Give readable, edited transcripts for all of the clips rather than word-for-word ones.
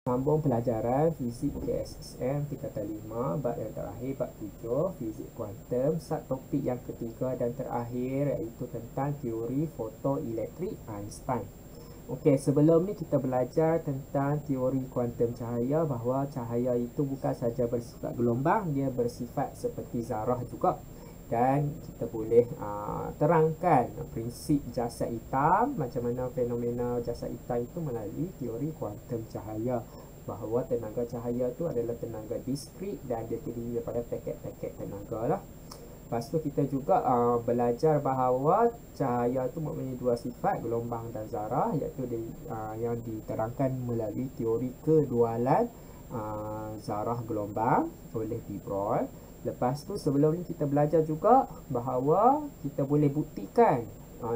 Sambung pelajaran fizik KSSM tingkatan 5, bab yang terakhir, bab 7, fizik kuantum. Topik yang ketiga dan terakhir iaitu tentang teori fotoelektrik Einstein. Okey, sebelum ni kita belajar tentang teori kuantum cahaya, bahawa cahaya itu bukan saja bersifat gelombang, dia bersifat seperti zarah juga. Dan kita boleh terangkan prinsip jasad hitam, macam mana fenomena jasad hitam itu melalui teori kuantum cahaya, bahawa tenaga cahaya itu adalah tenaga diskrit dan dia terdiri daripada paket-paket tenaga lah. Lepas tu kita juga belajar bahawa cahaya itu mempunyai dua sifat, gelombang dan zarah, iaitu yang diterangkan melalui teori kedualan zarah gelombang oleh de Broglie. Lepas tu sebelum ni kita belajar juga bahawa kita boleh buktikan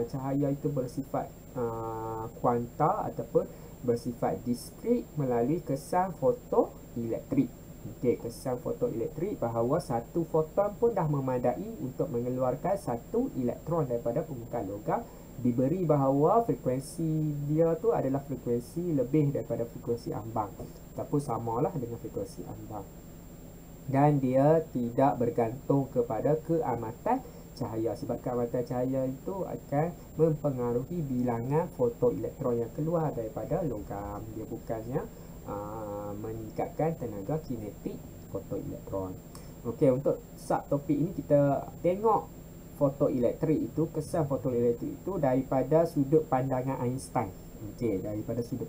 cahaya itu bersifat kuanta ataupun bersifat diskrit melalui kesan fotoelektrik. Okey, kesan fotoelektrik bahawa satu foton pun dah memadai untuk mengeluarkan satu elektron daripada permukaan logam, diberi bahawa frekuensi dia tu adalah frekuensi lebih daripada frekuensi ambang ataupun samalah dengan frekuensi ambang. Dan dia tidak bergantung kepada keamatan cahaya, sebab keamatan cahaya itu akan mempengaruhi bilangan fotoelektron yang keluar daripada logam. Dia bukannya meningkatkan tenaga kinetik fotoelektron. Okey, untuk subtopik ini kita tengok fotoelektrik itu, kesan fotoelektrik itu daripada sudut pandangan Einstein. Okey, daripada sudut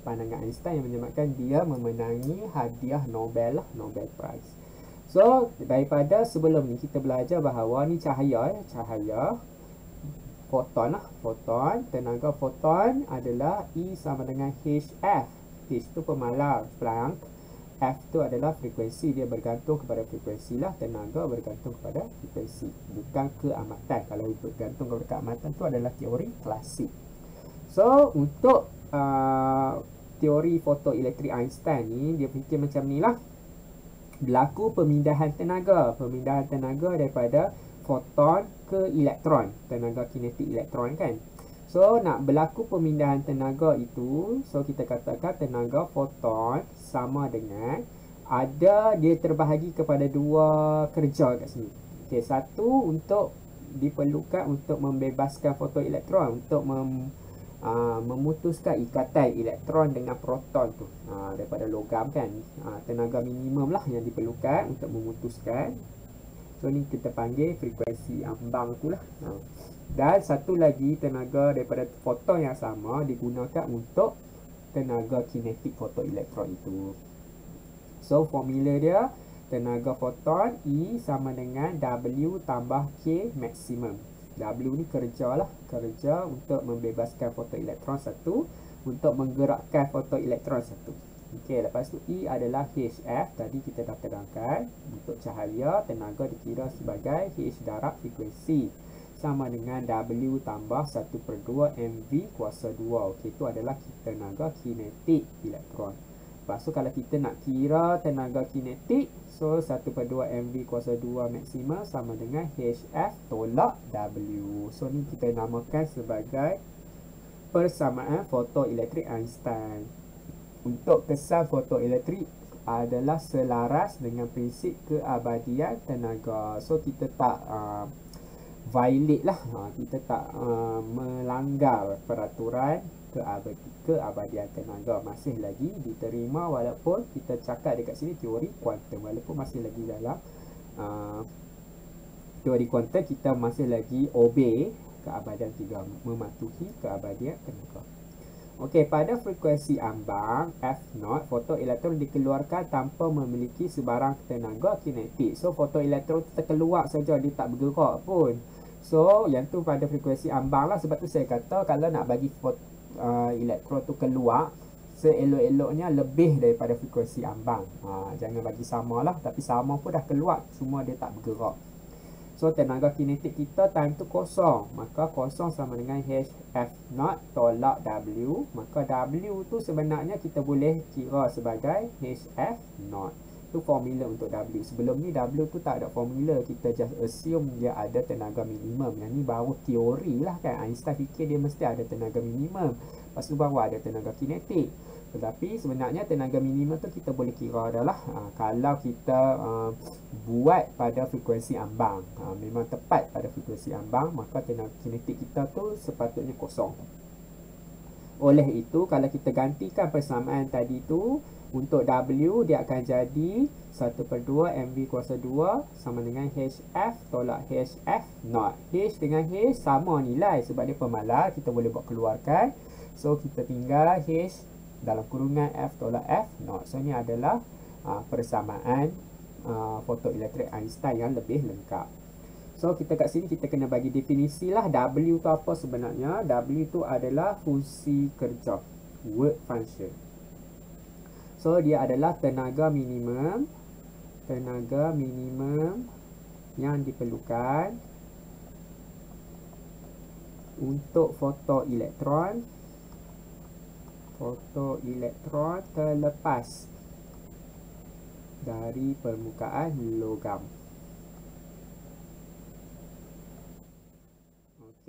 pandangan Einstein yang menyebabkan dia memenangi hadiah Nobel lah, Nobel Prize. So, daripada sebelum ni kita belajar bahawa ni cahaya, foton lah, foton, tenaga foton adalah E sama dengan HF. H tu pemalar, Planck. F tu adalah frekuensi, dia bergantung kepada frekuensi lah, tenaga bergantung kepada frekuensi, bukan keamatan. Kalau bergantung kepada keamatan tu adalah teori klasik. So, untuk teori fotoelektrik Einstein ni, dia fikir macam ni lah. Berlaku pemindahan tenaga daripada foton ke elektron, tenaga kinetik elektron kan. So, nak berlaku pemindahan tenaga itu, so kita katakan tenaga foton sama dengan dia terbahagi kepada dua kerja kat sini. Okey, satu untuk diperlukan untuk membebaskan fotoelektron, untuk memutuskan ikatan elektron dengan proton tu daripada logam kan. Tenaga minimum lah yang diperlukan untuk memutuskan. So ni kita panggil frekuensi ambang tu lah. Dan satu lagi tenaga daripada foton yang sama digunakan untuk tenaga kinetik fotoelektron itu. So formula dia, tenaga foton E sama dengan W tambah K maksimum. W ni kerja lah, kerja untuk membebaskan fotoelektron satu, untuk menggerakkan fotoelektron satu. Okey, lepas tu E adalah HF, tadi kita dah terangkan. Untuk cahaya, tenaga dikira sebagai H darab frekuensi, sama dengan W tambah 1/2 MV kuasa 2. Okey, itu adalah tenaga kinetik elektron. Lepas tu kalau kita nak kira tenaga kinetik, so 1/2 MV kuasa 2 maksimum sama dengan HF tolak W. So ni kita namakan sebagai persamaan fotoelektrik Einstein. Untuk kesan fotoelektrik adalah selaras dengan prinsip keabadian tenaga. So kita tak violate lah, kita tak melanggar peraturan keabadian tenaga, masih lagi diterima walaupun kita cakap dekat sini teori kuantum, walaupun masih lagi dalam teori kuantum kita masih lagi obey keabadian 3, mematuhi keabadian tenaga. Okey, pada frekuensi ambang F0, fotoelektron dikeluarkan tanpa memiliki sebarang tenaga kinetik. So fotoelektron terkeluar saja, dia tak bergerak pun. So yang tu pada frekuensi ambang lah. Sebab tu saya kata kalau nak bagi elektron tu keluar, seelok-eloknya lebih daripada frekuensi ambang. Jangan bagi sama lah, tapi sama pun dah keluar, semua dia tak bergerak. So tenaga kinetik kita time tu kosong, maka kosong sama dengan HF0 tolak W. Maka W tu sebenarnya kita boleh kira sebagai HF0. Tu formula untuk W. Sebelum ni W tu tak ada formula, kita just assume dia ada tenaga minimum. Yang ni baru teori lah kan. Einstein fikir dia mesti ada tenaga minimum, lepas tu baru ada tenaga kinetik. Tetapi sebenarnya tenaga minimum tu kita boleh kira adalah kalau kita buat pada frekuensi ambang, memang tepat pada frekuensi ambang, maka tenaga kinetik kita tu sepatutnya kosong. Oleh itu, kalau kita gantikan persamaan tadi tu, untuk W dia akan jadi 1/2 MV kuasa 2 sama dengan HF tolak HF not. H dengan H sama nilai sebab dia pemalar, kita boleh buat keluarkan. So, kita tinggal H dalam kurungan F tolak F not. So, ini adalah persamaan fotoelektrik Einstein yang lebih lengkap. So, kita kat sini kita kena bagi definisi lah. W tu apa sebenarnya? W tu adalah fungsi kerja, work function. So, dia adalah tenaga minimum yang diperlukan untuk fotoelektron terlepas dari permukaan logam.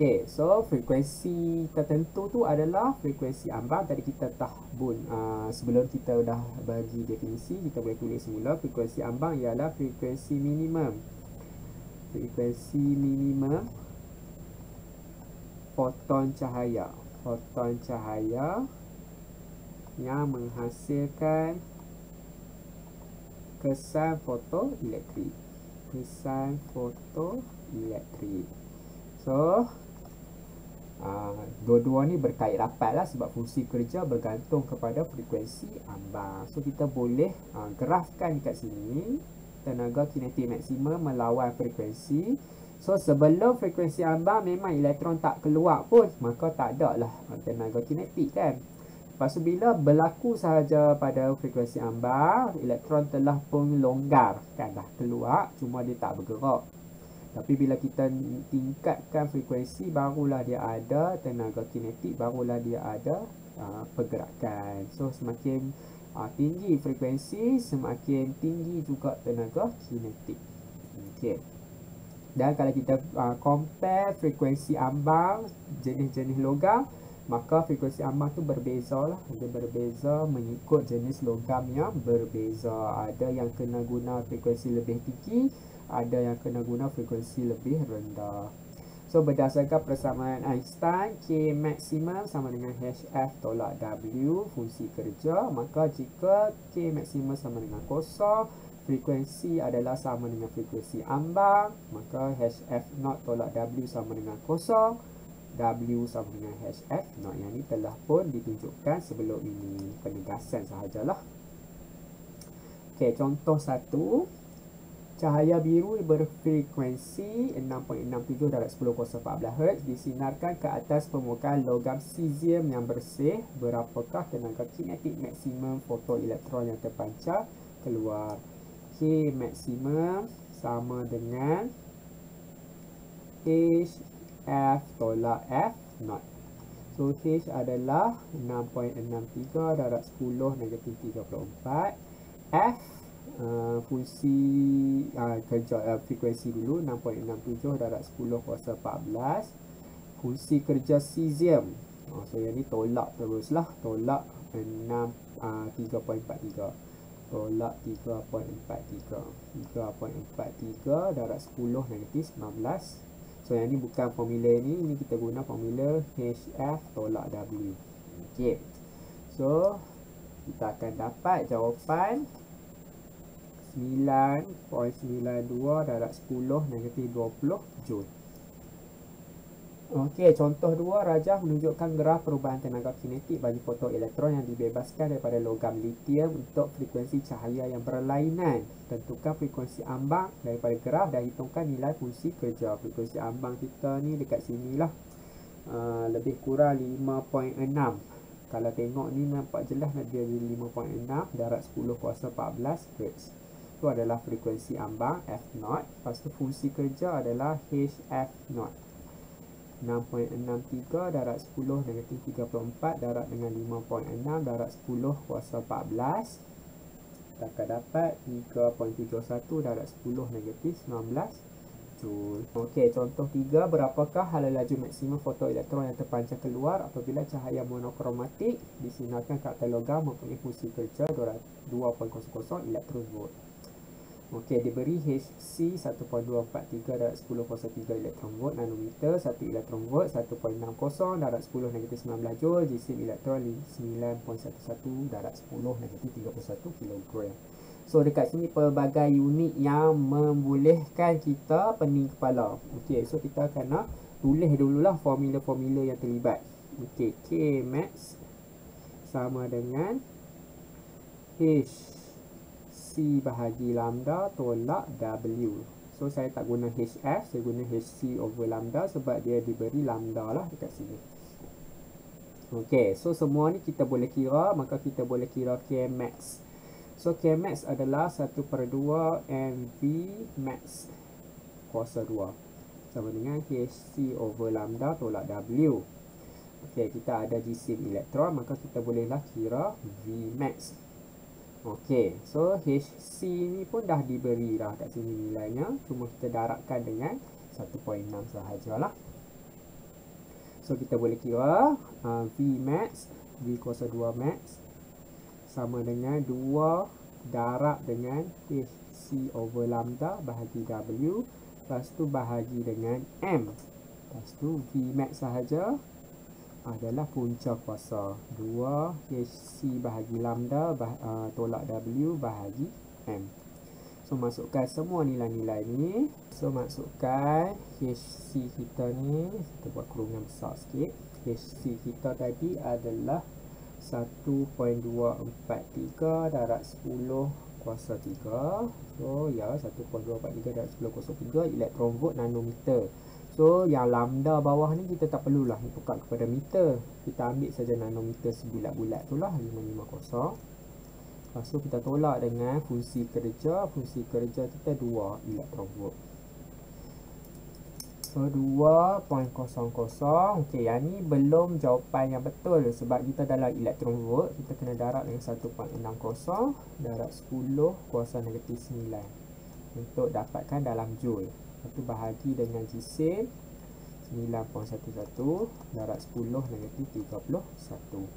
Okay, so frekuensi tertentu tu adalah frekuensi ambang. Tadi kita tahbun sebelum kita dah bagi definisi, kita boleh tulis semula. Frekuensi ambang ialah frekuensi minimum foton cahaya yang menghasilkan kesan fotoelektrik. So, dua-dua ni berkait rapat lah sebab fungsi kerja bergantung kepada frekuensi ambang. So, kita boleh grafkan kat sini tenaga kinetik maksimum melawan frekuensi. So, sebelum frekuensi ambang memang elektron tak keluar pun, maka tak ada lah tenaga kinetik kan. Lepas tu bila berlaku sahaja pada frekuensi ambang, elektron telah pun longgar kan, dah keluar, cuma dia tak bergerak. Tapi bila kita tingkatkan frekuensi, barulah dia ada tenaga kinetik, barulah dia ada pergerakan. So, semakin tinggi frekuensi, semakin tinggi juga tenaga kinetik. Okay. Dan kalau kita compare frekuensi ambang jenis-jenis logam, maka frekuensi ambang tu berbeza lah. Dia berbeza mengikut jenis logam yang berbeza. Ada yang kena guna frekuensi lebih tinggi, ada yang kena guna frekuensi lebih rendah. So, berdasarkan persamaan Einstein, K maksimum sama dengan HF tolak W fungsi kerja. Maka jika K maksimum sama dengan kosong, frekuensi adalah sama dengan frekuensi ambang, maka HF not tolak W sama dengan kosong, W sama dengan HF not. Yang ni telah pun ditunjukkan sebelum ini, penegasan sahajalah. Okay, contoh 1. Cahaya biru berfrekuensi 6.67/10^14 Hz disinarkan ke atas permukaan logam cesium yang bersih. Berapakah tenaga kinetik maksimum fotoelektron yang terpancar keluar? K maksimum sama dengan HF tolak F not. So, H adalah 6.63/10^34. F fungsi kerja frekuensi dulu 6.67/10^14. Fungsi kerja cesium. So, yang ni tolak teruslah, tolak 3.43. Tolak 3.43/10^19. So, yang ni bukan formula ni kita guna formula HF tolak W. Okay. So, kita akan dapat jawapan 9.92/10^20 Joule. Okey, contoh 2, rajah menunjukkan graf perubahan tenaga kinetik bagi fotoelektron yang dibebaskan daripada logam litium untuk frekuensi cahaya yang berlainan. Tentukan frekuensi ambang daripada graf dan hitungkan nilai fungsi kerja. Frekuensi ambang kita ni dekat sinilah, lebih kurang 5.6. Kalau tengok ni nampak jelas dia jadi 5.6/10^14 Hz. Itu adalah frekuensi ambang F0. Lepas tu fungsi kerja adalah HF0. 6.63/10^34 darab dengan 5.6/10^14. Kita akan dapat 3.71/10^19 Joule. Okey, contoh 3, berapakah hala laju maksimum fotoelektron yang terpancar keluar apabila cahaya monokromatik disinarkan ke atas logam mempunyai fungsi kerja 2.00 elektron volt. Okey, diberi Hc 1.243 darab 10 elektron volt nanometer, 1 elektron volt 1.60 darab 10 negatif 19 joule, jisim elektron 9.11 darab 10 negatif 31 kilogram. So dekat sini pelbagai unit yang membolehkan kita pening kepala. Okey, so kita akan nak tulis dululah formula-formula yang terlibat. Okey, Kmax sama dengan C bahagi lambda tolak W. So saya tak guna HF, saya guna HC over lambda sebab dia diberi lambda lah dekat sini. Okey, so semua ni kita boleh kira, maka kita boleh kira Kmax. So Kmax adalah 1/2 mV max kuasa 2 sama dengan HC over lambda tolak W. Okey, kita ada jisim elektron, maka kita bolehlah kira Vmax. Okey, so HC ni pun dah diberi dah kat sini nilainya, cuma kita darabkan dengan 1.6 sahajalah. So kita boleh kira Vmax, V kuasa 2 max sama dengan 2 darab dengan HC over lambda bahagi W, lepas tu bahagi dengan M. Lepas tu Vmax sahaja adalah punca kuasa 2 HC bahagi lambda tolak W bahagi M. So masukkan semua nilai-nilai ni. So masukkan HC kita ni, kita buat kurungan besar sikit. HC kita tadi adalah 1.243 darab 10 kuasa 3. So ya, 1.243 darab 10 kuasa 3 elektron volt nanometer. So yang lambda bawah ni kita tak perlulah tukar kepada meter, kita ambil saja nanometer sebulat-bulat tu lah, 550. Lepas tu kita tolak dengan fungsi kerja. Fungsi kerja kita 2 elektron volt. So 2.00. Okey, yang ni belum jawapan yang betul sebab kita dalam elektron volt, kita kena darab dengan 1.60 darab 10 kuasa negatif 9 untuk dapatkan dalam joule. Lepas tu bahagi dengan jisim 9.11 darab 10 negatif 31.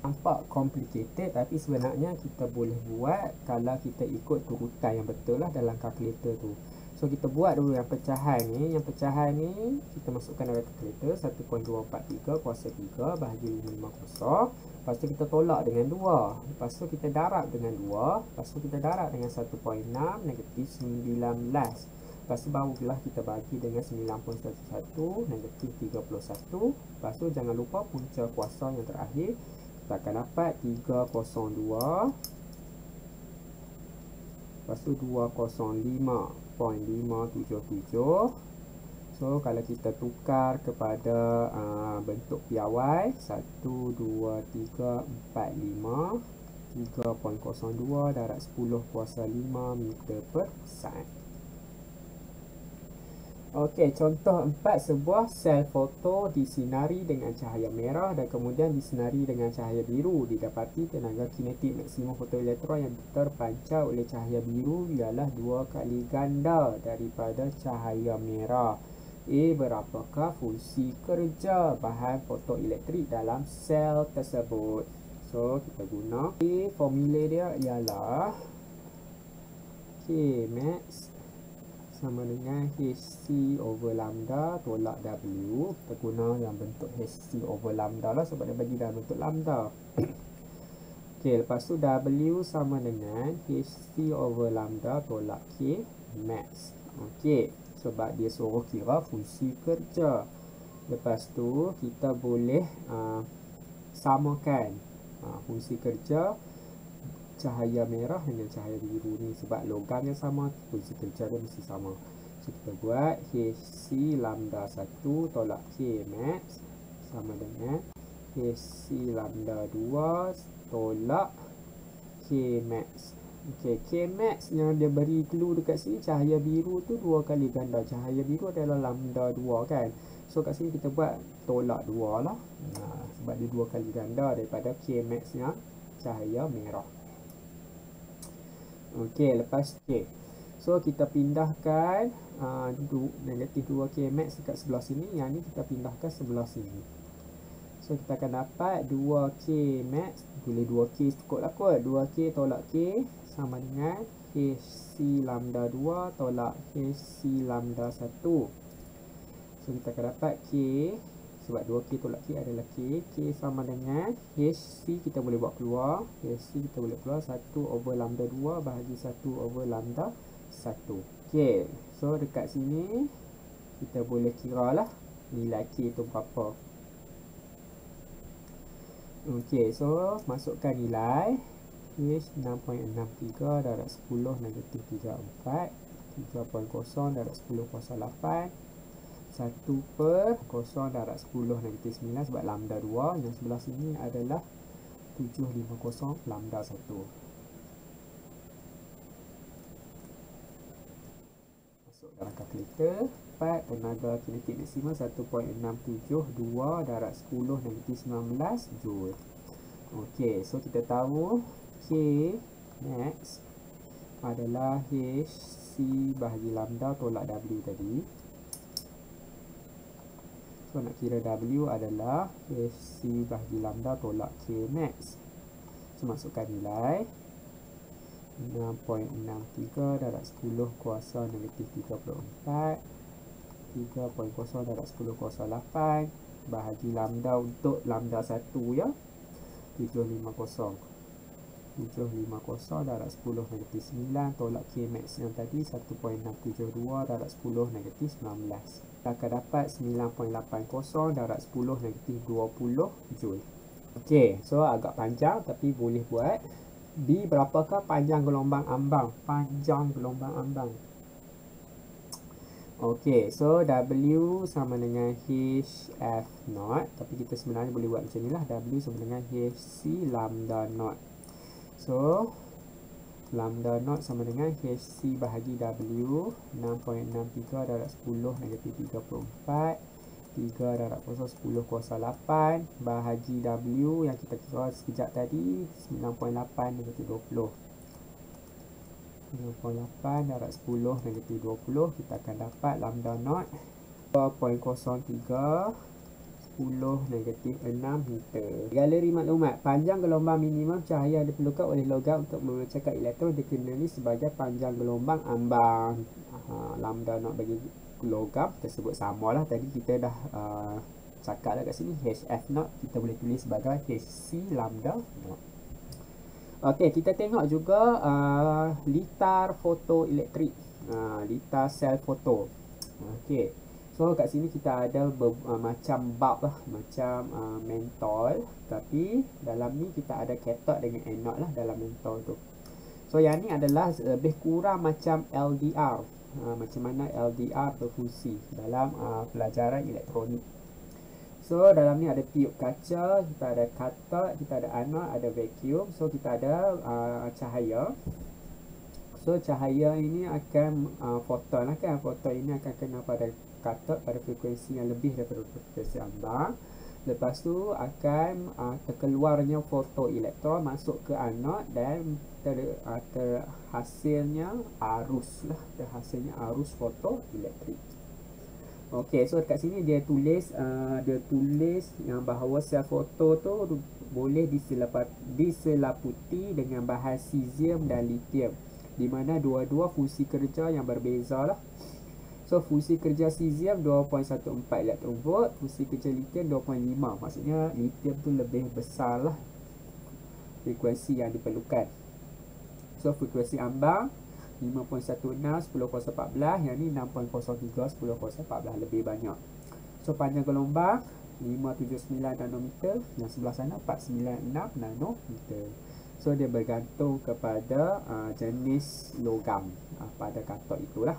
Nampak complicated, tapi sebenarnya kita boleh buat kalau kita ikut turutan yang betul lah dalam kalkulator tu. So kita buat dulu yang pecahan ni. Yang pecahan ni kita masukkan dalam kalkulator, 1.243 kuasa 3 bahagi 550. Lepas tu kita tolak dengan 2. Lepas tu kita darab dengan 2. Lepas tu kita darab dengan 1.6 negatif 19. Lepas tu barulah kita bagi dengan 9.11 negatif 31. Lepas tu jangan lupa punca kuasa yang terakhir. Kita akan dapat 302. Lepas tu 205.577. So kalau kita tukar kepada bentuk piawai, 1, 2, 3, 4, 5, 3.02 darab 10 kuasa 5 meter per saat. Okey, contoh 4, sebuah sel foto disinari dengan cahaya merah dan kemudian disinari dengan cahaya biru. Didapati tenaga kinetik maksimum fotoelektron yang terpancar oleh cahaya biru ialah 2 kali ganda daripada cahaya merah. Berapakah fungsi kerja bahan fotoelektrik dalam sel tersebut? So, kita guna formula dia ialah Kmax sama dengan HC over lambda tolak W. Kita guna yang bentuk HC over lambda lah sebab dia bagi dalam bentuk lambda. Okey, lepas tu W sama dengan HC over lambda tolak K max. Okey, sebab dia suruh kira fungsi kerja. Lepas tu kita boleh samakan fungsi kerja cahaya merah dengan cahaya biru ni sebab logam yang sama, fungsi kerja dia mesti sama. So kita buat HC lambda 1 tolak K max sama dengan HC lambda 2 tolak K max. Okey, K max yang dia beri clue dekat sini, cahaya biru tu 2 kali ganda. Cahaya biru adalah lambda 2 kan. So kat sini kita buat tolak 2 lah. Sebab dia 2 kali ganda daripada K max yang cahaya merah. Okey, lepas So kita pindahkan negatif 2K max dekat sebelah sini. Yang ni kita pindahkan sebelah sini. So kita akan dapat 2K max. Boleh 2K cukup lah kot. 2K tolak K sama dengan HC lambda 2 tolak HC lambda 1. So kita akan dapat K. Sebab 2K tolak K adalah K. K sama dengan HC kita boleh buat keluar. HC kita boleh keluar 1 over lambda 2 bahagi 1 over lambda 1. Okay. So dekat sini kita boleh kira lah nilai K tu berapa. Okay. So masukkan nilai H 6.63 darab 10 negatif 34. 3.0 darab 10 kuasa 8. 1 per 0 darab 10 negatif 9 sebab lambda 2. Yang sebelah sini adalah 750 lambda 1. Masuk dalam kalkulator. 4 tenaga kinetik maksimum 1.672 darab 10 negatif 19 joule. Okey, so kita tahu K max adalah HC bahagi lambda tolak W tadi. So nak kira W adalah HC bahagi lambda tolak K max. So masukkan nilai 6.63 darab 10 kuasa negatif 34. 3.0 darab 10 kuasa 8 bahagi lambda untuk lambda 1 ya. 750 darab 10 negatif 9 tolak K max yang tadi 1.672 darab 10 negatif 19. Kita akan dapat 9.80 darab 10 negatif 20 joule. Okey, so agak panjang tapi boleh buat. B berapakah panjang gelombang ambang? Panjang gelombang ambang. Okey, so W sama dengan HF0. Tapi kita sebenarnya boleh buat macam ni lah. W sama dengan HC lambda 0. So, lambda 0 sama dengan HC bahagi W. 6.63 darab 10 negatif 34. 3 darab 0 10 kuasa 8 bahagi W yang kita kira sekejap tadi 9.8 negatif 20. 9.8 darab 10 negatif 20. Kita akan dapat lambda 0 2.03 10 negatif 6 meter. Galeri maklumat. Panjang gelombang minimum cahaya yang diperlukan oleh logam untuk memecahkan elektron dikenali sebagai panjang gelombang ambang. Lambda 0 bagi logam tersebut sama lah. Tadi kita dah cakap lah kat sini. HF0 kita boleh tulis sebagai HC lambda 0. Okey, kita tengok juga litar fotoelektrik, litar sel foto. Okey, so kat sini kita ada macam bulb lah, macam mentol, tapi dalam ni kita ada cathode dengan anode lah dalam mentol tu. So yang ni adalah lebih kurang macam LDR, macam mana LDR berfungsi dalam pelajaran elektronik. So dalam ni ada tiup kaca, kita ada cathode, kita ada anode, ada vacuum. So kita ada cahaya. So cahaya ini akan foton lah kan. Foton ini akan kena pada cathode pada frekuensi yang lebih daripada frekuensi ambang. Lepas tu akan terkeluarnya fotoelektron masuk ke anode dan terhasilnya arus lah. Terhasilnya arus fotoelektrik. Okey, so dekat sini dia tulis yang bahawa sel foto tu boleh diselaputi dengan bahan cesium dan lithium, di mana dua-dua fungsi kerja yang berbeza lah. So fungsi kerja cesium 2.14 elektron volt, fungsi kerja lithium 2.5. Maksudnya lithium tu lebih besar lah frekuensi yang diperlukan. So frekuensi ambang 5.16 10 kuasa 14, yang ni 6.03 10 kuasa 14, lebih banyak. So panjang gelombang 579 nanometer, yang sebelah sana 496 nanometer. So dia bergantung kepada jenis logam pada kathod itulah.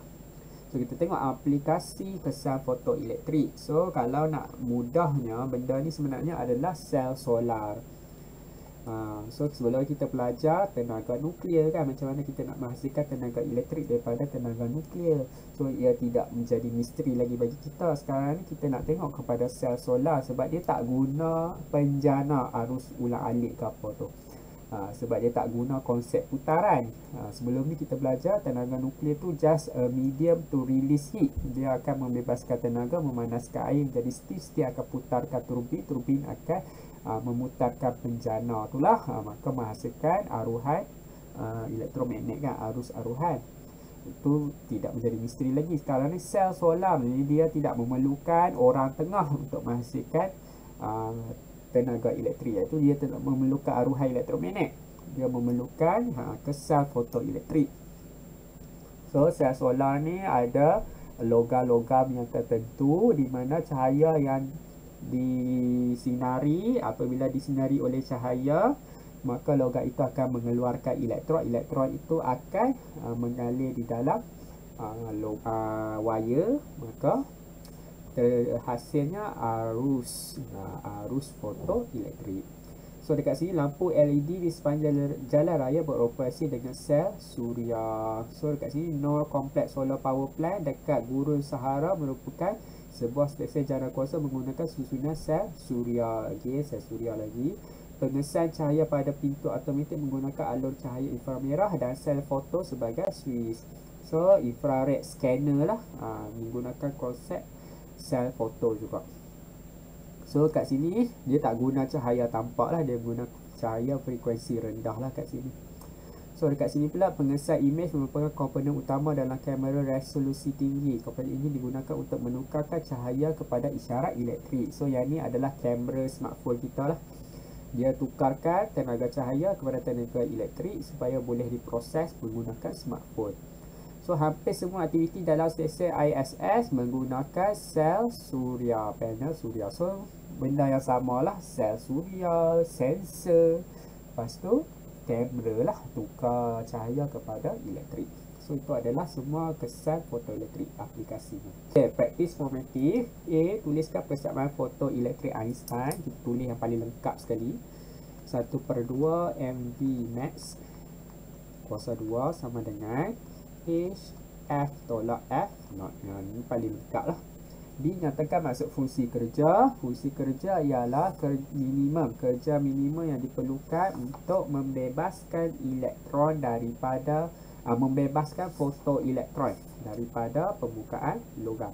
So kita tengok aplikasi kesan fotoelektrik. So kalau nak mudahnya, benda ni sebenarnya adalah sel solar. So sebelum kita belajar tenaga nuklear kan, macam mana kita nak menghasilkan tenaga elektrik daripada tenaga nuklear. So ia tidak menjadi misteri lagi bagi kita. Sekarang ni kita nak tengok kepada sel solar, sebab dia tak guna penjana arus ulang alik ke apa tu. sebab dia tak guna konsep putaran. Sebelum ni kita belajar tenaga nuklear tu just a medium to release heat. Dia akan membebaskan tenaga, memanaskan air menjadi steam. Dia akan putarkan turbin akan memutarkan penjana itulah, maka menghasilkan aruhan elektromagnet kan, arus aruhan. Itu tidak menjadi misteri lagi. Sekarang ni sel solar ni dia tidak memerlukan orang tengah untuk menghasilkan tenaga elektrik, iaitu dia tidak memerlukan aruhan elektromagnet, dia memerlukan kesal fotoelektrik. So sel solar ni ada logam-logam yang tertentu di mana cahaya yang disinari, apabila disinari oleh cahaya, maka logam itu akan mengeluarkan elektron. Elektron itu akan mengalir di dalam wire, maka hasilnya arus fotoelektrik. So dekat sini lampu LED di sepanjang jalan raya beroperasi dengan sel suria. So dekat sini Nor Complex Solar Power Plant dekat Gurun Sahara merupakan sebuah stesen jana kuasa menggunakan susunan sel suria. Sel suria lagi. Pengesan cahaya pada pintu automatik menggunakan alur cahaya inframerah dan sel foto sebagai switch. So infrared scanner lah, menggunakan konsep sel foto juga. So kat sini dia tak guna cahaya tampak lah, dia guna cahaya frekuensi rendah lah kat sini. So dekat sini pula pengesan imej merupakan komponen utama dalam kamera resolusi tinggi. Komponen ini digunakan untuk menukarkan cahaya kepada isyarat elektrik. So yang ni adalah kamera smartphone kita lah. Dia tukarkan tenaga cahaya kepada tenaga elektrik supaya boleh diproses menggunakan smartphone. So hampir semua aktiviti dalam stesen ISS menggunakan sel suria, panel suria. So benda yang sama lah, sel suria, sensor, lepas tu kamera lah, tukar cahaya kepada elektrik. So itu adalah semua kesan fotoelektrik aplikasinya. Okay, praktis formatif. A. Tuliskan persiapan fotoelektrik Einstein. Kita tulis yang paling lengkap sekali. 1/2 MV max kuasa 2 sama dengan H F tolak F not. Ini paling lengkap lah. B. Nyatakan maksud fungsi kerja. Fungsi kerja ialah kerja minimum yang diperlukan untuk membebaskan elektron daripada membebaskan fotoelektron daripada permukaan logam.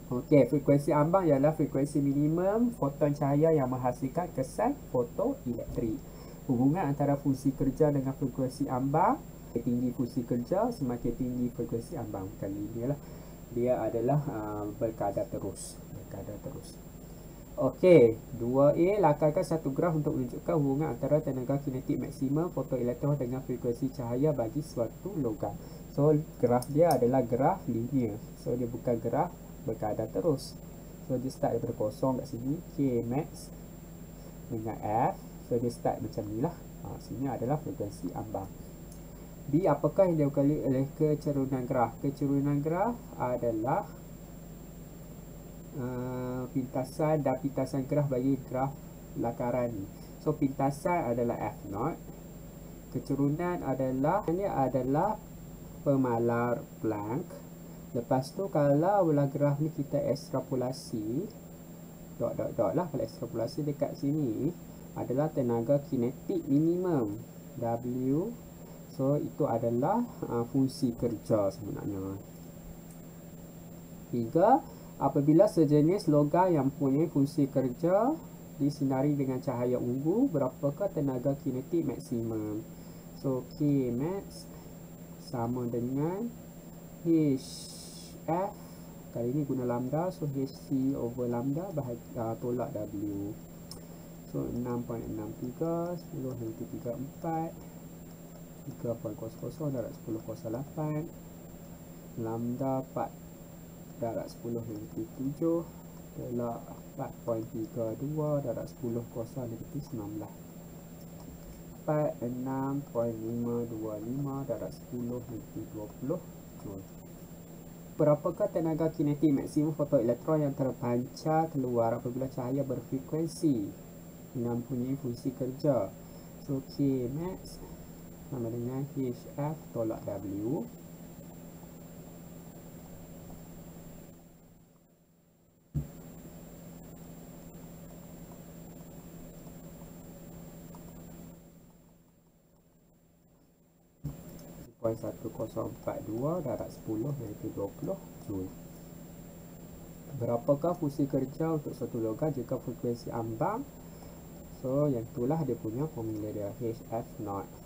Okey, frekuensi ambang ialah frekuensi minimum foton cahaya yang menghasilkan kesan fotoelektrik. Hubungan antara fungsi kerja dengan frekuensi ambang, tinggi fungsi kerja semakin tinggi frekuensi ambang. Kali ini lah dia adalah berkadar terus. Okey, 2A, lakarkan satu graf untuk menunjukkan hubungan antara tenaga kinetik maksimum fotoelektron dengan frekuensi cahaya bagi suatu logam. So graf dia adalah graf linear. So dia bukan graf berkadar terus. So dia start daripada kosong kat sini, K max dengan F. So dia start macam ni lah. Sini adalah frekuensi ambang. B. Apakah yang diugali oleh kecerunan graf? Kecerunan graf adalah pintasan dan pintasan graf bagi graf lakaran ni. So pintasan adalah F0. Kecerunan adalah pemalar Planck. Lepas tu kalau graf ni kita ekstrapolasi dot lah, kalau ekstrapolasi dekat sini adalah tenaga kinetik minimum W. So itu adalah fungsi kerja sebenarnya. 3. Apabila sejenis logam yang mempunyai fungsi kerja disinari dengan cahaya ungu, berapakah tenaga kinetik maksimum? So K max sama dengan HF, kali ini guna lambda, so HC over lambda tolak W. So 6.63 10 × 3.00 darab 10 kuasa 8 lambda 4 darab 10 × 7 tolak 4.32 darab 10 kuasa negatif 19 46.525 darab 10 × 20 Joule. Berapakah tenaga kinetik maksimum fotoelektron yang terpancar keluar apabila cahaya berfrekuensi yang mempunyai fungsi kerja? So K max sama dengan HF tolak W. 0.1042 darab 10 iaitu 20 Joule. Berapakah fungsi kerja untuk satu logam jika frekuensi ambang? So yang itulah dia punya formula dia, HF0.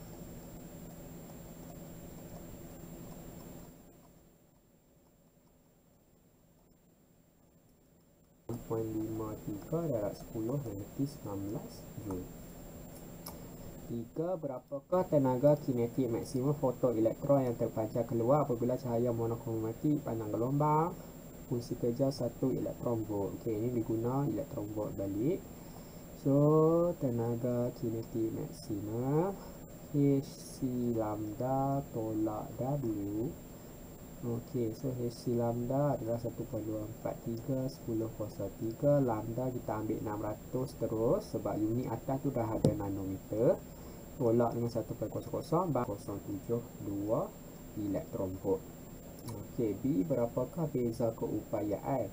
darab 10 iaitu 19 Joule. 3. Berapakah tenaga kinetik maksimum fotoelektron yang terpancar keluar apabila cahaya monokromatik pandang gelombang? Fungsi kerja 1 elektron volt. Okey, ini diguna elektron volt balik. So, tenaga kinetik maksimum Hc lambda tolak W. Okey, so Hc lambda adalah 1.243 10 kuasa 3. Lambda kita ambil 600 terus sebab unit atas tu dah ada nanometer. Tolak dengan 1.00/072 elektron volt. Okey, B. Berapakah beza keupayaan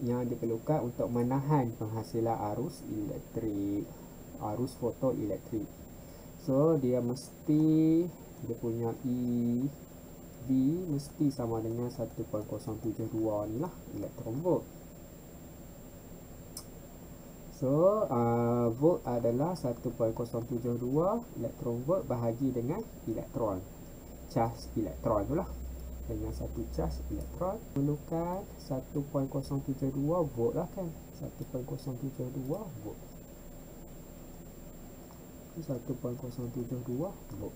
yang diperlukan untuk menahan penghasilan arus elektrik, arus fotoelektrik? So dia mesti, dia punya EV mesti sama dengan 1.072 ni lah elektron volt. So volt adalah 1.072 elektron volt bahagi dengan elektron, cas elektron tu lah, dengan satu cas elektron perlukan 1.072 volt lah kan, 1.072 volt, 1.072 volt.